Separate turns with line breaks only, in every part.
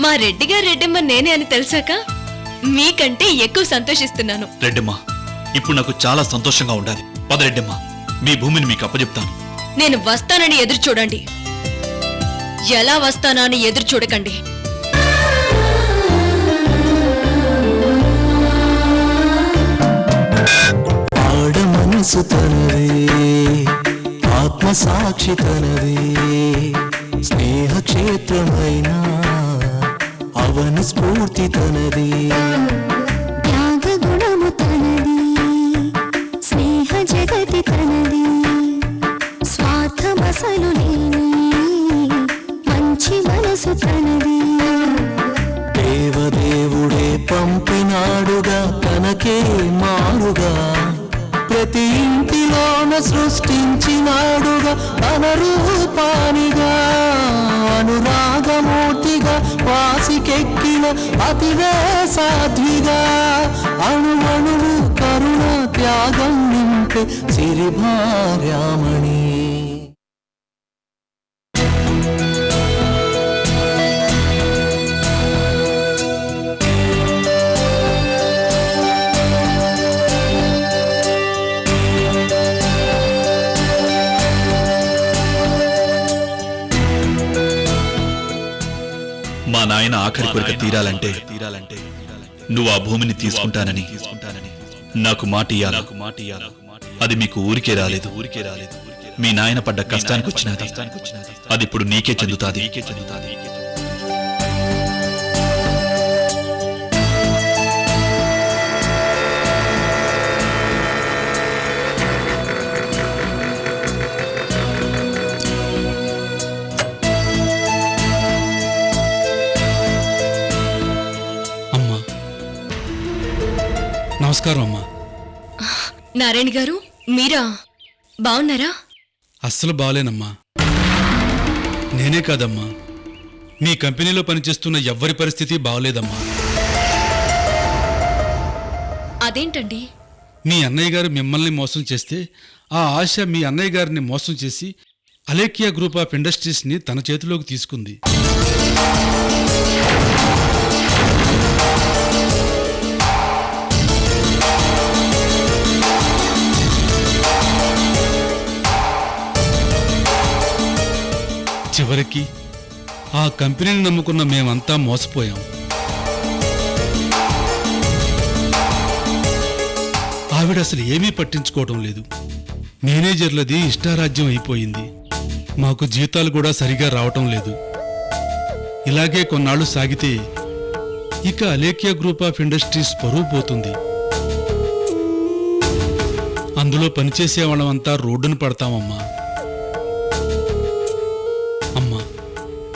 మా రెడ్డి గారు రెడ్డమ్మ నేనే అని తెలిసాక మీకంటే ఎక్కువ సంతోషిస్తున్నాను.
రెడ్డమ్మ, ఇప్పుడు నాకు చాలా సంతోషంగా ఉండాలి. పద రెడ్డమ్మ, మీ భూమిని మీకు అప్పచెప్తాను.
నేను వస్తానని ఎదురు చూడండి, ఎలా వస్తానా అని ఎదురు చూడకండి.
మనసు తనదే, ఆత్మసాక్షి తనదే, స్నేహ క్షేత్రమైన అవని స్ఫూర్తి తనదే,
త్యాగ గుణము తనది, స్నేహ జగతి తనది, స్వార్థమసలు లేని మంచి మనసు తనది.
దేవదేవుడే పంపినాడుగా తనకే మారుగా, ప్రతి ఇంటిలోన సృష్టించినాడుగా తన రూపానిగా, అనురాగమూర్తిగా వాసికెక్కిన అతివే సాధ్విగా, అణువణువు కరుణ త్యాగం నింపే సిరిభార్యామణి.
మా నాయన ఆఖరి కోరిక తీరాలంటే నువ్వు ఆ భూమిని తీసుకుంటానని నాకు మాట ఇయ్యాలి. అది మీకు ఊరికే రాలేదు. మీ నాయన పడ్డ కష్టానికి వచ్చినది, అది ఇప్పుడు నీకే చెందుతాది.
నమస్కారం అమ్మా.
నారాయణ గారు, మీరా? బాగున్నారా?
అస్సలు బాగలేనమ్మా. నేనే కాదమ్మా, మీ కంపెనీలో పనిచేస్తున్న ఎవ్వరి పరిస్థితి బాగలేదమ్మా.
అదేంటండి?
మీ అన్నయ్య గారు మిమ్మల్ని మోసం చేస్తే ఆ ఆశ మీ అన్నయ్య గారిని మోసం చేసి అలేకియా గ్రూప్ ఆఫ్ ఇండస్ట్రీస్ని తన చేతిలోకి తీసుకుంది. చివరికి ఆ కంపెనీని నమ్ముకున్న మేమంతా మోసపోయాం. ఆవిడ అసలు ఏమీ పట్టించుకోవటం లేదు. మేనేజర్లది ఇష్టారాజ్యం అయిపోయింది. మాకు జీతాలు కూడా సరిగా రావటం లేదు. ఇలాగే కొన్నాళ్లు సాగితే ఇక అలేకియా గ్రూప్ ఆఫ్ ఇండస్ట్రీస్ పరువు పోతుంది. అందులో పనిచేసే వాళ్ళమంతా రోడ్డును పడతామమ్మా. అమ్మా,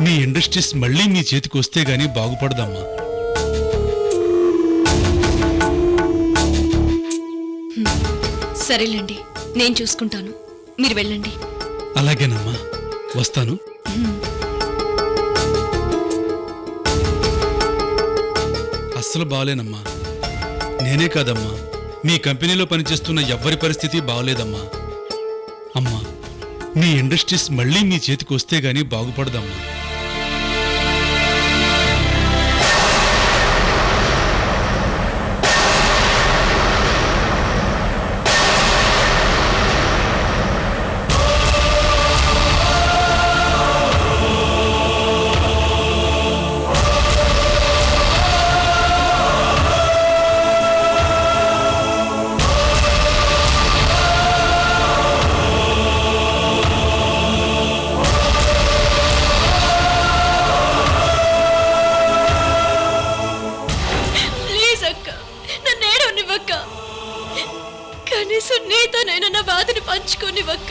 మీ ఇండస్ట్రీస్ మళ్ళీ మీ చేతికి వస్తే గానీ బాగుపడదమ్మా.
సరేలేండి, నేను చూసుకుంటాను, మీరు వెళ్ళండి.
అలాగేనమ్మా, వస్తాను. అస్సలు బాగలేనమ్మా. నేనే కాదమ్మా, మీ కంపెనీలో పనిచేస్తున్న ఎవ్వరి పరిస్థితి బాగలేదమ్మా. అమ్మా, మీ ఇండస్ట్రీస్ మళ్ళీ మీ చేతికి వస్తే గానీ బాగుపడదమ్మా.
కనీసం నీతోనైనా నా బాధని పంచుకోనివక్క.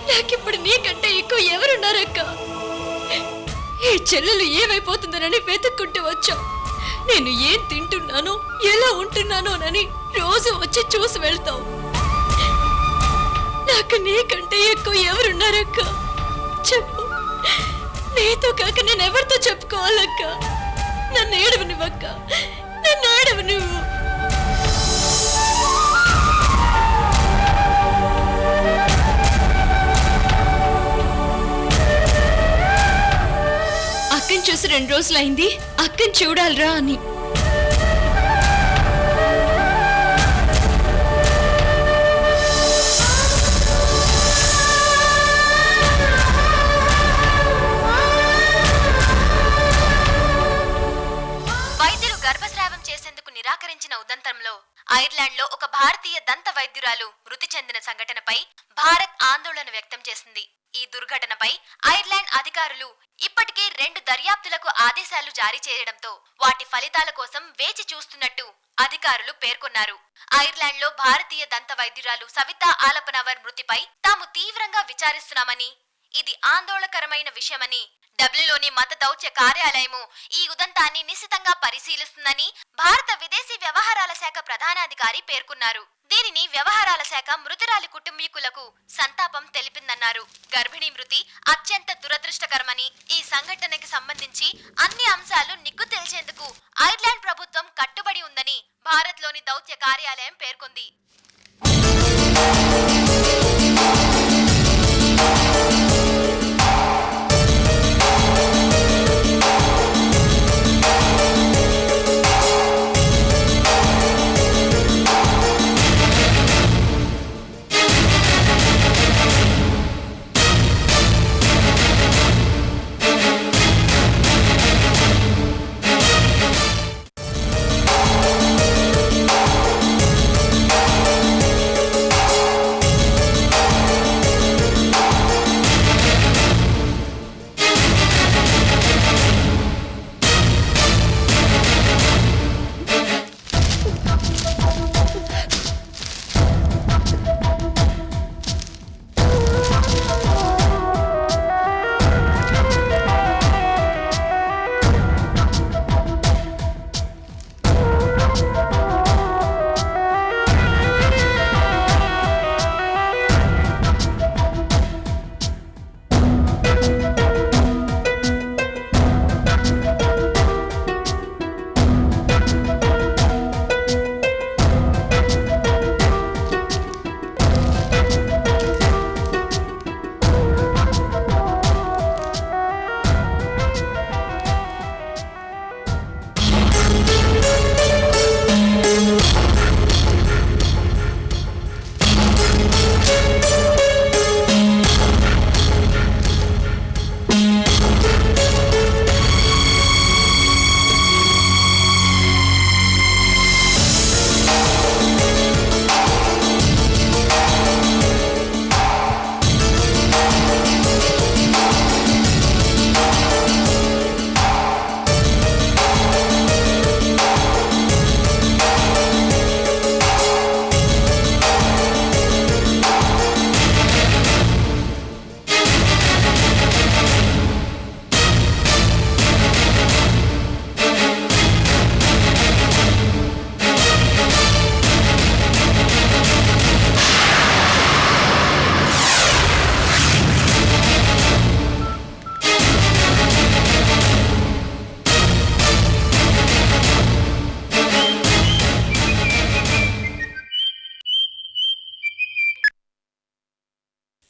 నాకిప్పుడు నీకంటే ఎక్కువ ఎవరున్నారక్క? ఈ చెల్లెలు ఏమైపోతుందనని వెతుక్కుంటూ వచ్చాం. నేను ఏం తింటున్నానో ఎలా ఉంటున్నానోనని రోజు వచ్చి చూసి వెళ్తావు. నాకు నీకంటే ఎక్కువ ఎవరున్నారక్క? చెప్పు. నీతో కాక నేను ఎవరితో చెప్పుకోవాలక్క? నన్ను ఏడవనివక్క, నన్ను ఏడవ నువ్వు. అక్కని అక్కని చూసి 2 రోజులైంది, అక్కని చూడాలిరా అని.
వైద్యులు గర్భస్రావం చేసేందుకు నిరాకరించిన ఉదంతంలో ఐర్లాండ్లో ఒక భారతీయ దంత వైద్యురాలు మృతి చెందిన సంఘటనపై భారత్ ఆందోళన వ్యక్తం చేసింది. ఈ దుర్ఘటనపై ఐర్లాండ్ అధికారులు ఇప్పటికే 2 దర్యాప్తులకు ఆదేశాలు జారీ చేయడంతో వాటి ఫలితాల కోసం వేచి చూస్తున్నట్టు అధికారులు పేర్కొన్నారు. ఐర్లాండ్లో భారతీయ దంత వైద్యురాలు సవితా ఆలపనవర్ మృతిపై తాము తీవ్రంగా విచారిస్తున్నామని, ఇది ఆందోళనకరమైన విషయమని డబ్ల్యూలోని మత దౌత్య కార్యాలయము ఈ ఉదంతాన్ని నిశితంగా పరిశీలిస్తుందని భారత విదేశీ వ్యవహారాల శాఖ ప్రధానాధికారి పేర్కొన్నారు. దీనిని వ్యవహారాల శాఖ మృతురాలి కుటుంబీకులకు సంతాపం తెలిపిందన్నారు. గర్భిణీ మృతి అత్యంత దురదృష్టకరమని, ఈ సంఘటనకి సంబంధించి అన్ని అంశాలు నిగ్గు తేల్చేందుకు ఐర్లాండ్ ప్రభుత్వం కట్టుబడి ఉందని భారత్లోని దౌత్య కార్యాలయం పేర్కొంది.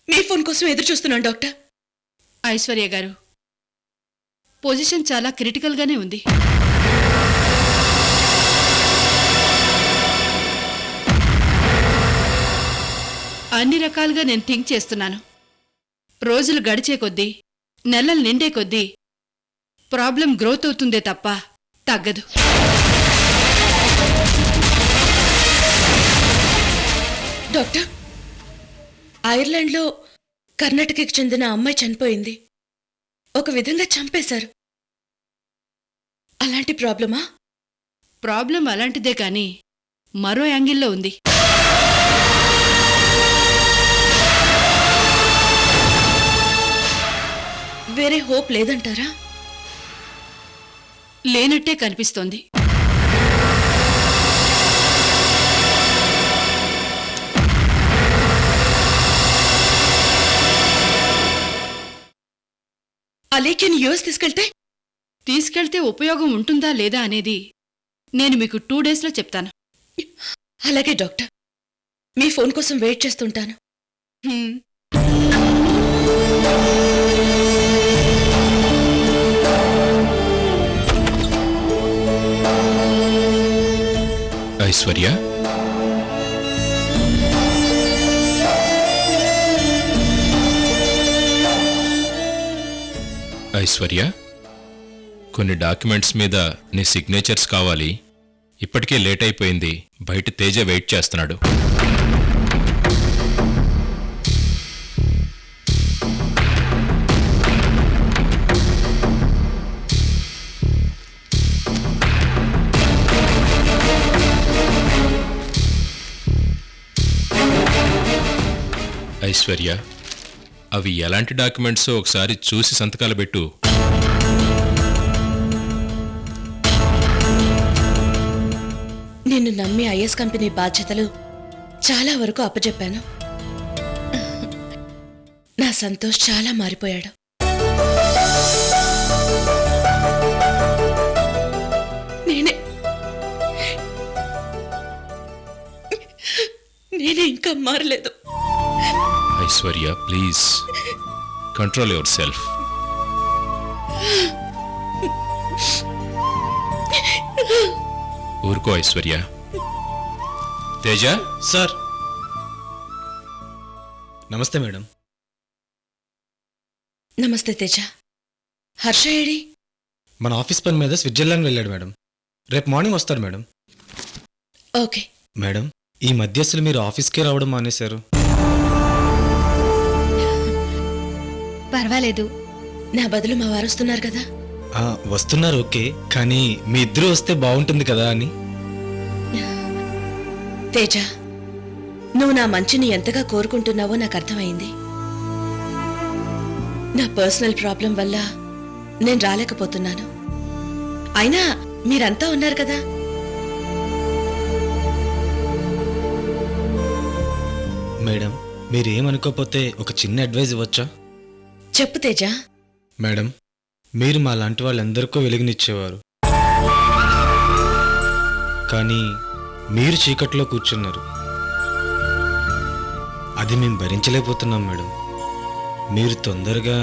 మీ ఫోన్ కోసం ఎదురు చూస్తున్నాను డాక్టర్.
ఐశ్వర్య గారు, పొజిషన్ చాలా క్రిటికల్గానే ఉంది. అన్ని రకాలుగా నేను థింక్ చేస్తున్నాను. రోజులు గడిచే కొద్దీ, నెలలు నిండే కొద్దీ ప్రాబ్లం గ్రోత్ అవుతుందే తప్ప తగ్గదు.
డాక్టర్, ఐర్లాండ్లో కర్ణాటకకి చెందిన అమ్మాయి చనిపోయింది. ఒక విధంగా చంపేశారు. అలాంటి ప్రాబ్లమా?
ప్రాబ్లం అలాంటిదే కానీ మరో యాంగిల్లో ఉంది.
వేరే హోప్ లేదంటారా?
లేనట్టే కనిపిస్తోంది.
అలీకిని యూఎస్
తీసుకెళ్తే ఉపయోగం ఉంటుందా లేదా అనేది నేను మీకు 2 డేస్లో చెప్తాను.
అలాగే డాక్టర్, మీ ఫోన్ కోసం వెయిట్ చేస్తుంటాను.
ఐశ్వర్య, ఐశ్వర్య, కొన్ని డాక్యుమెంట్స్ మీద నీ సిగ్నేచర్స్ కావాలి. ఇప్పటికే లేట్ అయిపోయింది. బయట తేజ వెయిట్ చేస్తున్నాడు. ఐశ్వర్య, అవి ఎలాంటి డాక్యుమెంట్సో ఒకసారి చూసి సంతకాలు పెట్టు.
నిన్ను నమ్మి ఐఎస్ కంపెనీ బాధ్యతలు చాలా వరకు అప్పచెప్పాను. నా సంతోష్ చాలా మారిపోయాడు. నేనే ఇంకా మారలేదు.
Aishwarya, please control your self. ఊరుకో ఐశ్వర్య. తేజ
సార్, నమస్తే మేడం.
నమస్తే తేజ. హర్ష ఏడి?
మన ఆఫీస్ పని మీద స్విట్జర్లాండ్ వెళ్ళాడు మేడం. రేపు మార్నింగ్ వస్తాడు మేడం.
ఓకే
మేడం, ఈ మధ్య అసలు మీరు ఆఫీస్కే రావడం మానేశారు.
పర్వాలేదు,
నా బదులు మా వారు వస్తున్నారు కదా.
వస్తున్నారు ఓకే, కానీ మీ ఇద్దరు వస్తే బాగుంటుంది కదా అని.
తేజ, నువ్వు నా మంచిని ఎంతగా కోరుకుంటున్నావో నాకు అర్థమైంది. నా పర్సనల్ ప్రాబ్లం వల్ల నేను రాలేకపోతున్నాను. అయినా మీరంతా ఉన్నారు కదా.
మేడం, మీరేమనుకోకపోతే ఒక చిన్న అడ్వైజ్ ఇవ్వచ్చా?
చెప్పు తేజ.
మేడం, మీరు మా లాంటి వాళ్ళందరికీ వెలుగునిచ్చేవారు, కానీ మీరు చీకట్లో కూర్చున్నారు. అది మేము భరించలేకపోతున్నాం మేడం. మీరు తొందరగా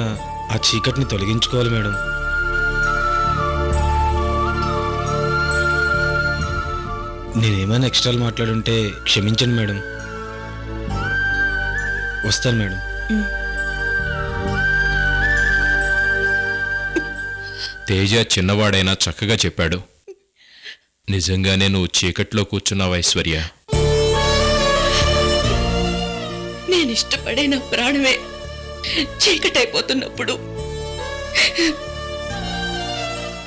ఆ చీకటిని తొలగించుకోవాలి మేడం. నేనేమైనా ఎక్స్ట్రాలు మాట్లాడుంటే క్షమించండి మేడం. వస్తాను మేడం.
తేజ చిన్నవాడైనా చక్కగా చెప్పాడు. నిజంగానే నువ్వు చీకట్లో కూర్చున్నావు ఐశ్వర్య.
నేను ఇష్టపడే నా ప్రాణమే చీకటైపోతున్నప్పుడు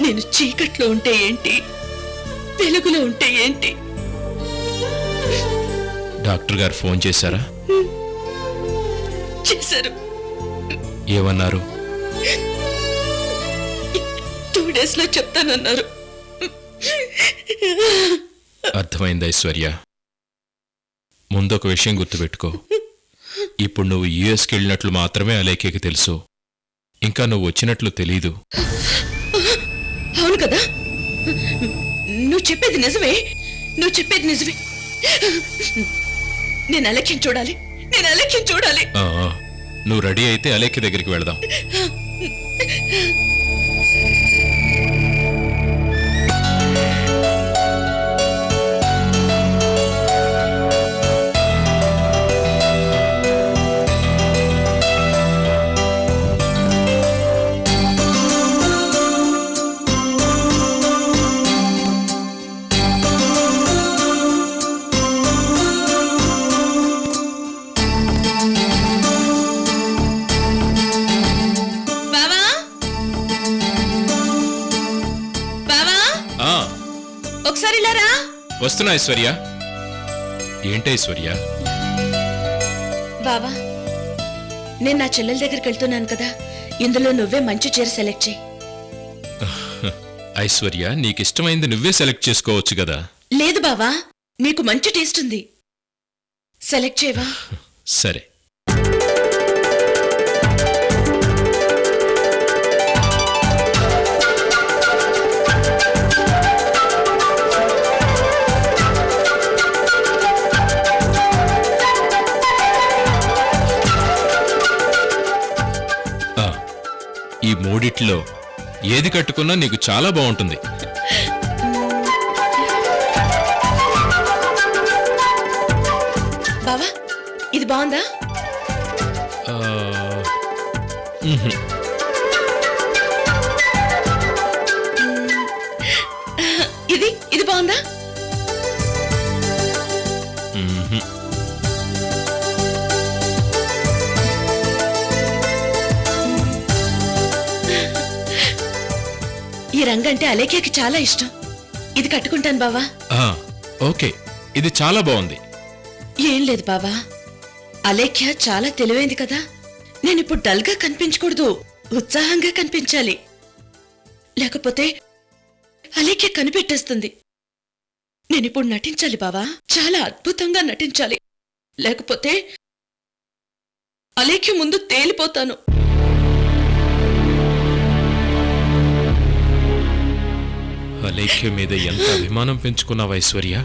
నేను చీకట్లో ఉంటే ఏంటి, వెలుగులో ఉంటే ఏంటి?
డాక్టర్ గారు ఫోన్ చేశారా?
చేశారు.
ఏమన్నారు?
2 days లో చెప్తానన్నారు.
అర్థమైంది ఐశ్వర్య. ముందొక విషయం గుర్తుపెట్టుకో. ఇప్పుడు నువ్వు యుఎస్కి వెళ్ళినట్లు మాత్రమే అలేఖ్యకి తెలుసు. ఇంకా నువ్వు వచ్చినట్లు తెలీదు.
అవును కదా, నువ్వు చెప్పేది నిజమే. నేను అలక్ష్యం చూడాలి.
నువ్వు రెడీ అయితే అలేఖ్య దగ్గరికి వెళదాం.
ఒకసారి ఇలా రా.
వస్తున్నా ఐశ్వర్య. ఏంటి ఐశ్వర్య?
బావా, నేను నా చెల్లెల దగ్గరికి వెళ్తున్నాను కదా, ఇందులో నువ్వే మంచి చీర సెలెక్ట్ చేయి.
ఐశ్వర్య, నీకిష్టమైంది నువ్వే సెలెక్ట్ చేసుకోవచ్చు కదా.
లేదు బావా, నీకు మంచి టేస్ట్ ఉంది, సెలెక్ట్ చేయవా?
సరే. ఈ మూడిట్లో ఏది కట్టుకున్నా నీకు చాలా బాగుంటుంది.
బావా ఇది బాగుందా?
ఆ, మ్హూ.
ఇది బాగుందా?
మ్హూ.
ఈ రంగంటే అలేఖ్యకి చాలా ఇష్టం. ఇది కట్టుకుంటాను బావా.
ఆ, ఓకే, ఇది చాలా బాగుంది.
ఏం లేదు బావా, అలేఖ్య చాలా తెలివైంది కదా. నేనిప్పుడు డల్గా కనిపించకూడదు, ఉత్సాహంగా కనిపించాలి. లేకపోతే అలేఖ్య కనిపెట్టేస్తుంది. నేనిప్పుడు నటించాలి బావా, చాలా అద్భుతంగా నటించాలి. లేకపోతే అలేఖ్య ముందు తేలిపోతాను.
అలేఖ్య మీద ఎంత అభిమానం పెంచుకున్నావు ఐశ్వర్య.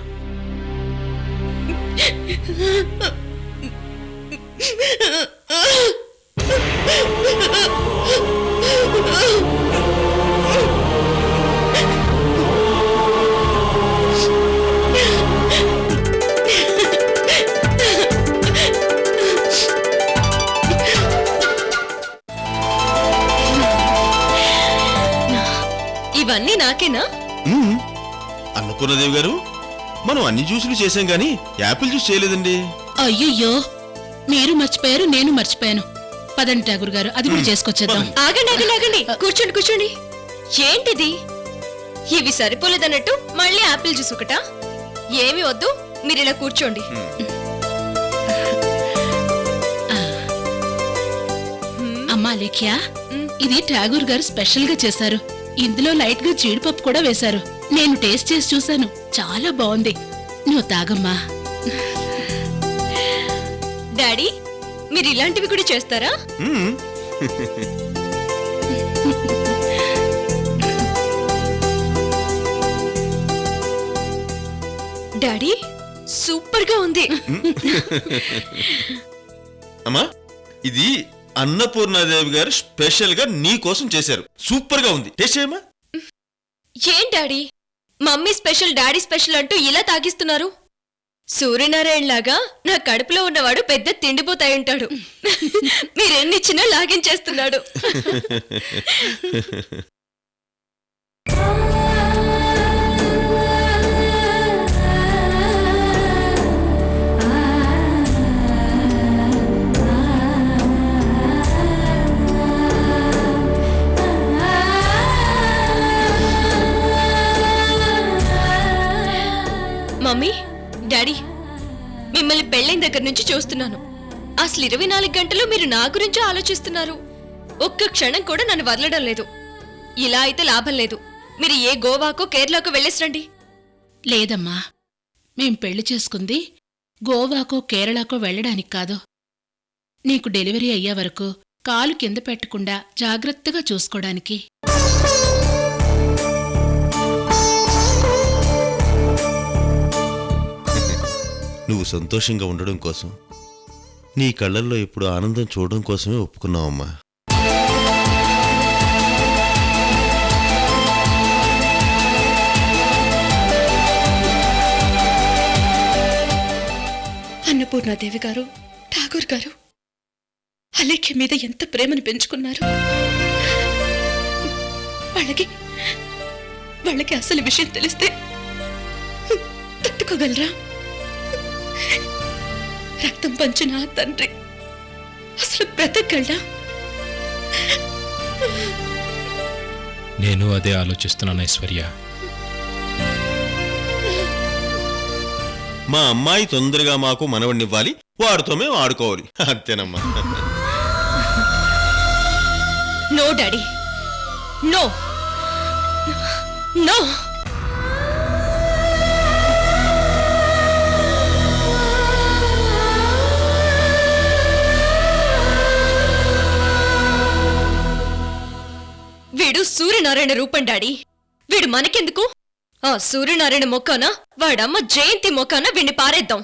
ఇవన్నీ నాకేనా?
అన్నపూర్ణదేవి గారు, మనం అన్ని జ్యూసులు చేసాం గానీ యాపిల్ జ్యూస్ చేయలేదండి.
అయ్యయ్యో, మీరు మర్చిపోయారు, నేను మర్చిపోయాను. పదండి ఠాగూర్ గారు, అది కూడా చేసుకొచ్చేద్దాం.
ఆగండి ఆగండి ఆగండి, కూర్చోండి కూర్చోండి. ఏంటిది? ఇవి సరిపోలేదన్నట్టు మళ్ళీ ఆపిల్ జ్యూస్ ఒకటా? ఏమి వద్దు, మీరు ఇలా కూర్చోండి.
అమ్మా లేఖ్యా, ఇది ఠాగూర్ గారు స్పెషల్ గా చేశారు. ఇందులో లైట్ గా జీడిపప్పు కూడా వేశారు. నేను టేస్ట్ చేసి చూశాను, చాలా బాగుంది. నువ్వు తాగమ్మా.
డాడీ, మీరు ఇలాంటివి కూడా చేస్తారా? డాడీ, సూపర్ గా ఉంది.
అమ్మా, ఇది అన్నపూర్ణాదేవి గారు స్పెషల్ గా నీ కోసం చేశారు. సూపర్ గా ఉంది, టేస్ట్ చేయమ్మా.
ఏం daddy, mummy special daddy special అంటూ ఇలా తాగిస్తున్నారు? సూర్యనారాయణ లాగా నా కడుపులో ఉన్నవాడు పెద్ద తిండిపోతాయి ఉంటాడు. మీరెన్నిచ్చినా లాగించేస్తున్నాడు. మమ్మీ, డాడీ, మిమ్మల్ని పెళ్ళైన దగ్గర నుంచి చూస్తున్నాను. అసలు 24 గంటలు మీరు నా గురించే ఆలోచిస్తున్నారు. ఒక్క క్షణం కూడా నన్ను వదలడం లేదు. ఇలా అయితే లాభం లేదు. మీరు ఏ గోవాకో కేరళకో వెళ్ళేసిరండి.
లేదమ్మా, మేం పెళ్లి చేసుకుంది గోవాకో కేరళకో వెళ్ళడానికి కాదు. నీకు డెలివరీ అయ్యే వరకు కాలు కింద పెట్టకుండా జాగ్రత్తగా చూసుకోవడానికి.
నువ్వు సంతోషంగా ఉండడం కోసం, నీ కళ్ళల్లో ఇప్పుడు ఆనందం చూడడం కోసమే ఒప్పుకున్నావమ్మా.
అన్నపూర్ణాదేవి గారు, ఠాగూర్ గారు అలేఖ్య మీద ఎంత ప్రేమను పెంచుకున్నారు. వాళ్ళకి అసలు విషయం తెలిస్తే తట్టుకోగలరా? రక్తం పంచిన ఆ తండ్రి అసలు బ్రతకగలరా?
నేను అదే ఆలోచిస్తున్నాను ఐశ్వర్య.
మా అమ్మాయి తొందరగా మాకు మనవడినివ్వాలి, వాడితో మేము ఆడుకోవాలి, అంతేనమ్మా.
No daddy, no no. వీడు సూర్యనారాయణ రూపం డాడీ. వీడు మనకెందుకు? ఆ సూర్యనారాయణ మొక్కాన వాడమ్మ జయంతి మొక్కాన వీడిని పారేద్దాం.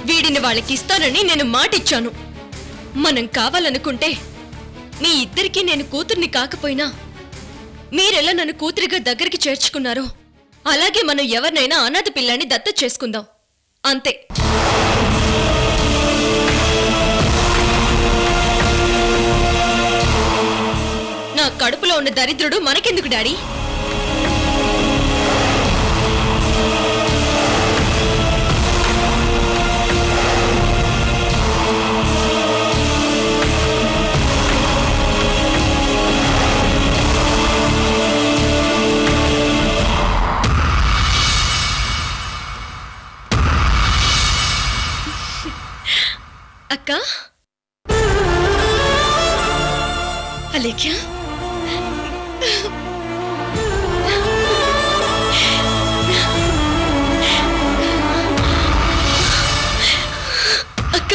వీడిని వాళ్ళకిస్తానని నేను మాటిచ్చాను. మనం కావాలనుకుంటే మీ ఇద్దరికీ నేను కూతుర్ని కాకపోయినా మీరెలా నన్ను కూతురిగా దగ్గరికి చేర్చుకున్నారో అలాగే మనం ఎవరినైనా అనాథ పిల్లాన్ని దత్త చేసుకుందాం అంతే. నా కడుపులో ఉన్న దరిద్రుడు మనకెందుకు డాడీ? అక్క,
అలేఖ్య,
అక్క,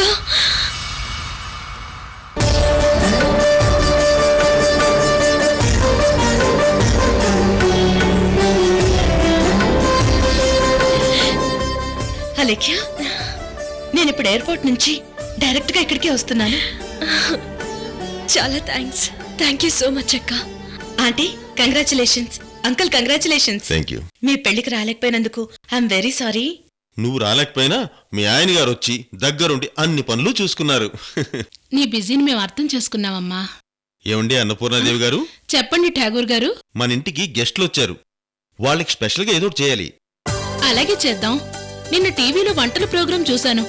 అలేఖ్య, నేను ఇప్పుడు ఎయిర్పోర్ట్ నుంచి డైరెక్ట్ గా ఇక్కడికే వస్తున్నాను.
చాలా thanks. Thank you so much అక్క.
Aunty congratulations, uncle congratulations.
Thank you.
మీ పెళ్లికి రాలేకపోయినందుకు ఐఎమ్ వెరీ సారీ.
నువ్వు రాలేకపోయినా మీ ఆయన గారు వచ్చి దగ్గరుండి అన్ని పనులు చూసుకున్నారు.
నీ బిజీని మేము అర్థం చేసుకున్నామమ్మా.
ఏమండి అన్నపూర్ణాదేవి గారు,
చెప్పండి ఠాగూర్ గారు.
మన ఇంటికి గెస్ట్లు వచ్చారు. వాళ్ళకి స్పెషల్గా ఏదో ఒకటి చేయాలి.
అలాగే చేద్దాం. నిన్న టీవీలో వంటల ప్రోగ్రాం చూశాను.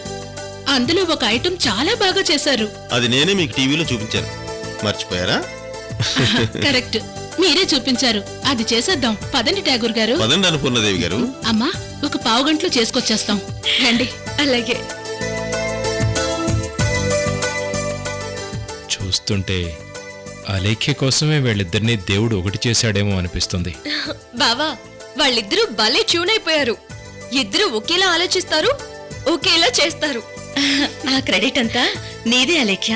అందులో ఒక ఐటెం చాలా బాగా చేశారు.
అది నేనే మీకు టీవీలో చూపించాను. మర్చిపోయారా?
కరెక్ట్, మీరే చూపించారు. అది చేసేద్దాం. పదండి ఠాగూర్ గారు.
పదండి అన్నపూర్ణాదేవి గారు.
అమ్మా, ఒక పావు గంటలో చేసుకొచ్చేస్తాం. రండి.
అలాగే.
చూస్తుంటే అలేఖ్య కోసమే వీళ్ళిద్దరినీ దేవుడు ఒకటి చేశాడేమో అనిపిస్తుంది.
బావా, వాళ్ళిద్దరూ భలే ట్యూన్ అయిపోయారు. ఇద్దరు ఒకేలా ఆలోచిస్తారు, ఒకేలా చేస్తారు.
ఆ క్రెడిట్ అంతా నీదే అలేఖ్య.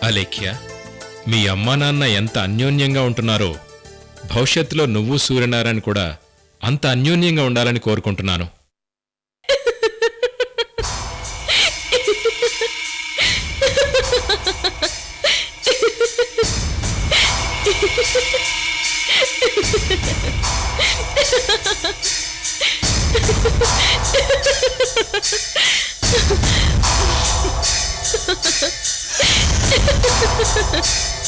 అలేఖ్య, మీ అమ్మా నాన్న ఎంత అన్యోన్యంగా ఉంటున్నారో భవిష్యత్తులో నువ్వు సూర్యనారాయణ కూడా అంత అన్యోన్యంగా ఉండాలని కోరుకుంటున్నాను.
Ha ha ha ha!